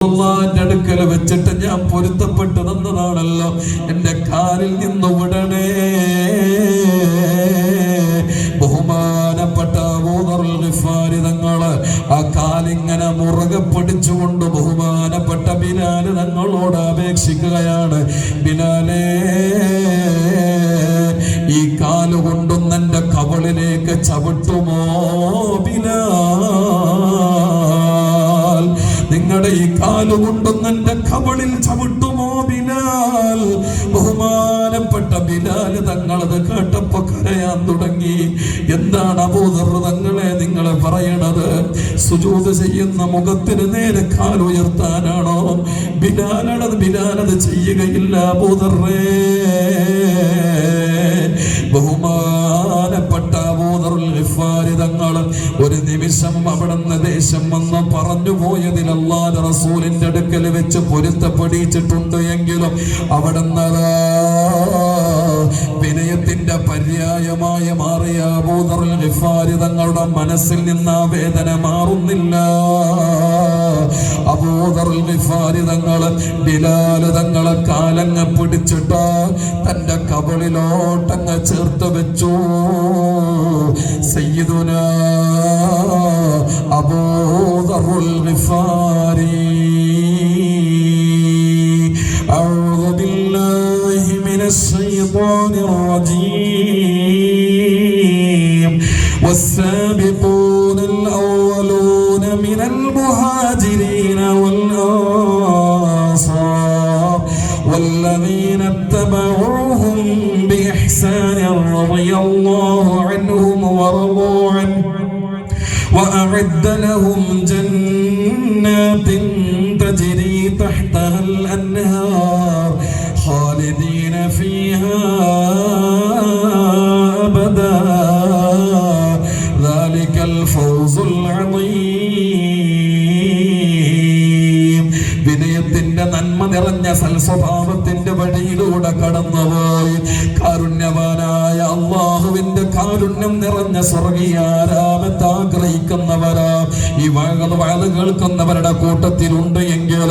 അല്ലാഹുവിന്റെ അടുക്കൽ വെച്ചിട്ട് ഞാൻ പൊരുത്തപ്പെട്ടു തന്നതാണല്ലോ, എന്റെ കാലിൽ നിന്ന് വിടണേ. ബഹുമാനപ്പെട്ട അബൂ ദർറുൽ ഗിഫാരി തങ്ങള് ആ കാലിങ്ങനെ മുറുകെ പിടിച്ചുകൊണ്ട് ബഹുമാനപ്പെട്ട ബിലാല് തങ്ങളോട് അപേക്ഷിക്കുകയാണ്, ബിലാലേ, ഈ കാലുകൊണ്ടൊന്ന് എന്റെ കവളിലേക്ക് ചവിട്ടുമോ ബിലാൽ? നിങ്ങളുടെ ഈ കാലുകൊണ്ടൊന്ന് എന്റെ കവളിൽ ചവിട്ടുമോ ബിലാൽ? ബഹുമാനപ്പെട്ട ബിലാല് തങ്ങളത് കേട്ടപ്പോ കരയാൻ തുടങ്ങി. എന്താണ് അബൂ ദർ തങ്ങളെ നിങ്ങൾ പറയണത്? സുജൂദ് ചെയ്യുന്ന മുഖത്തിന് നേരെ കാലുയർത്താനാണോ? ബിലാലത് ചെയ്യുകയില്ല അബൂ ദർറേ. ബഹുമാനപ്പെട്ട അബൂ ദർറുൽ ഗിഫാരി തങ്ങൾ ഒരു നിമിഷം അവിടുന്ന് ദേഷ്യം വന്ന് പറഞ്ഞു പോയതിൽ അല്ലാഹുവിന്റെ റസൂലിന്റെ അടുക്കൽ വെച്ച് പൊരുത്തപ്പെടിച്ചിട്ടുണ്ട് എങ്കിലും അവിടുന്ന് വിനയത്തിന്റെ പര്യായമായി മാറിയ അബൂ ദർറുൽ ഗിഫാരി തങ്ങളുടെ മനസ്സിൽ നിന്ന് ആ വേദന മാറുന്നില്ല. അബൂ ദർറുൽ ഗിഫാരി തങ്ങൾ ബിലാല് തങ്ങളെ കാലങ്ങ് പിടിച്ചിട്ട് തന്റെ കബളിലോട്ടങ്ങ് ചേർത്ത് വെച്ചു. സയ്യിദുനാ അബൂ ദർറുൽ ഗിഫാരി അഊദു ബില്ലാഹി മിനശ് ശൈത്വാനിർ റജീം വസ്സാബിഖൂനൽ അവ്വലൂന മിനൽ മുഹാജിരീന വൽ അൻസാർ വല്ലദീന ഇത്തബഊഹും بإحسان رضي الله عنهم ورضوا عنه وأعد لهم جنات تجري تحتها الأنهار خالدين فيها أبدا ذلك الفوز العظيم. വിനയത്തിന്റെ നന്മ നിറഞ്ഞ സൽസ്വഭാവത്തിന്റെ വഴിയിലൂടെ കടന്നുപോയി കാരുണ്യവാനായ അല്ലാഹുവിന്റെ കാരുണ്യം നിറഞ്ഞ സ്വർഗീയാരാമത്തെ ആഗ്രഹിക്കുന്നവരാ ഈ വാഴ കേൾക്കുന്നവരുടെ കൂട്ടത്തിലുണ്ട് എങ്കിൽ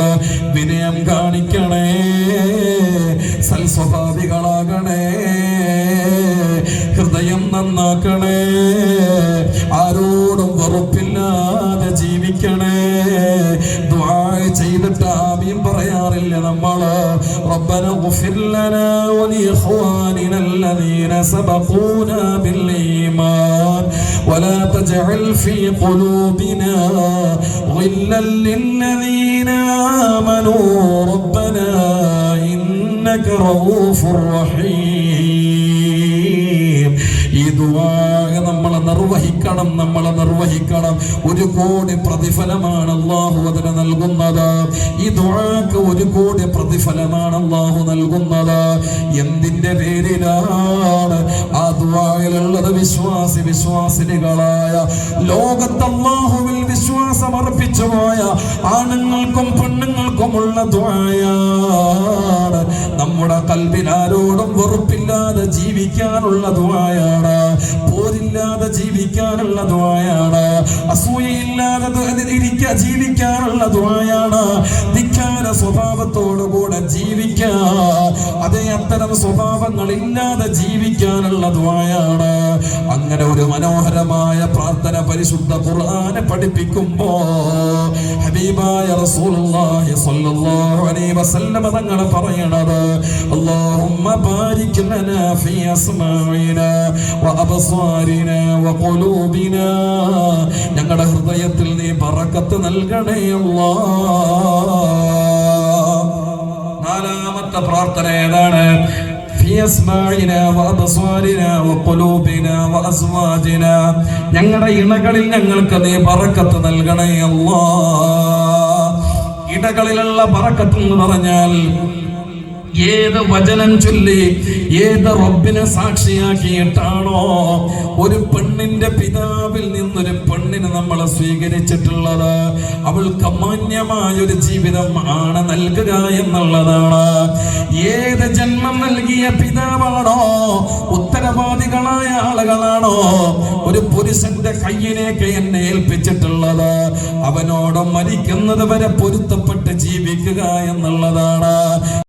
വിനയം കാണിക്കണേ, സൽസ്വഭാവികളാകണേ, ഹൃദയം നന്നാക്കണേ, ആരോടും വെറുപ്പില്ലാതെ ജീവിക്കണേ. ദുആ ചെയ്തിട്ട് ആമീൻ പറയാറില്ല നമ്മള്? റബ്ബന ഗഫിർ ലനാ വലിഇഖ്വാനിന الذين سبقونا بالإيمان ولا تجعل في قلوبنا غلا للذين آمنوا ربنا إنك رؤوف رحيم. ഈ ദുആ നമ്മളെ നിർവഹിക്കണം. 1 കോടി പ്രതിഫലമാണ് അല്ലാഹു അതിന് നൽകുന്നത്. ഈ ദുആക്ക് 1 കോടി പ്രതിഫലമാണ് അല്ലാഹു നൽകുന്നത്. എന്തിന്റെ പേരിലാണ് ആ ദുആയിലുള്ളത്? വിശ്വാസിനികളായ ലോകത്ത് അല്ലാഹുവിൽ വിശ്വാസം അർപ്പിച്ചു പോയ ആണുങ്ങൾക്കും പെണ്ണുങ്ങൾക്കുമുള്ള ദുആയാണ്. നമ്മുടെ ഖൽബിൽ ആരോടും വെറുപ്പില്ലാതെ ജീവിക്കാനുള്ള ദുആയാണ്, പോരില്ലാതെ ജീവിക്കാനുള്ള ദുആയാണ്, അസൂയയില്ലാതെ ജീവിക്കാനുള്ള ദുആയാണ്, ധിക്കാര സ്വഭാവത്തോടുകൂടെ ജീവിക്കാൻ, അതേ അത്തരം സ്വഭാവങ്ങൾ ഇല്ലാതെ ജീവിക്കാനുള്ള ദുആയാണ്. അങ്ങനെ ഒരു മനോഹരമായ പ്രാർത്ഥന പരിശുദ്ധ ഖുർആനെ പഠിപ്പിക്കുമ്പോ ഹബീബായ റസൂലുള്ളാഹി സ്വല്ലല്ലാഹു അലൈഹി വസല്ലം തങ്ങൾ പറയണത്, അല്ലാഹുമ്മ ബാരിക് ലനാ ഫീ അസ്മാഇനാ വഅബ്സാരിനാ വഖുലൂബിനാ. ഞങ്ങളുടെ ഹൃദയത്തിൽ നീ ബറക്കത്ത് നൽകണേ അല്ലാഹ്. 4ാമത്തെ പ്രാർത്ഥന ഏതാണ്? ഞങ്ങളുടെ ഇണകളിൽ ഞങ്ങൾക്ക് നീ ബറക്കത്ത് നൽകണേ അല്ലാഹ്. ഇടകളിലുള്ള ബറക്കത്ത് എന്ന് പറഞ്ഞാൽ ഏത് വചനം ചൊല്ലി ഏത് റബ്ബിനെ സാക്ഷിയാക്കിയിട്ടാണോ ഒരു പെണ്ണിന്റെ പിതാവിൽ നിന്നൊരു പെണ്ണിനെ നമ്മൾ സ്വീകരിച്ചിട്ടുള്ളത്, അവൾക്ക് അമാന്യമായ ഒരു ജീവിതം ആണ് നൽകുക എന്നുള്ളതാണ്. ഏത് ജന്മം നൽകിയ പിതാവാണോ, ഉത്തരവാദികളായ ആളുകളാണോ ഒരു പുരുഷന്റെ കയ്യിലേക്ക് എന്നെ ഏൽപ്പിച്ചിട്ടുള്ളത്, അവനോട് മരിക്കുന്നത് വരെ പൊരുത്തപ്പെട്ട് ജീവിക്കുക എന്നുള്ളതാണ്.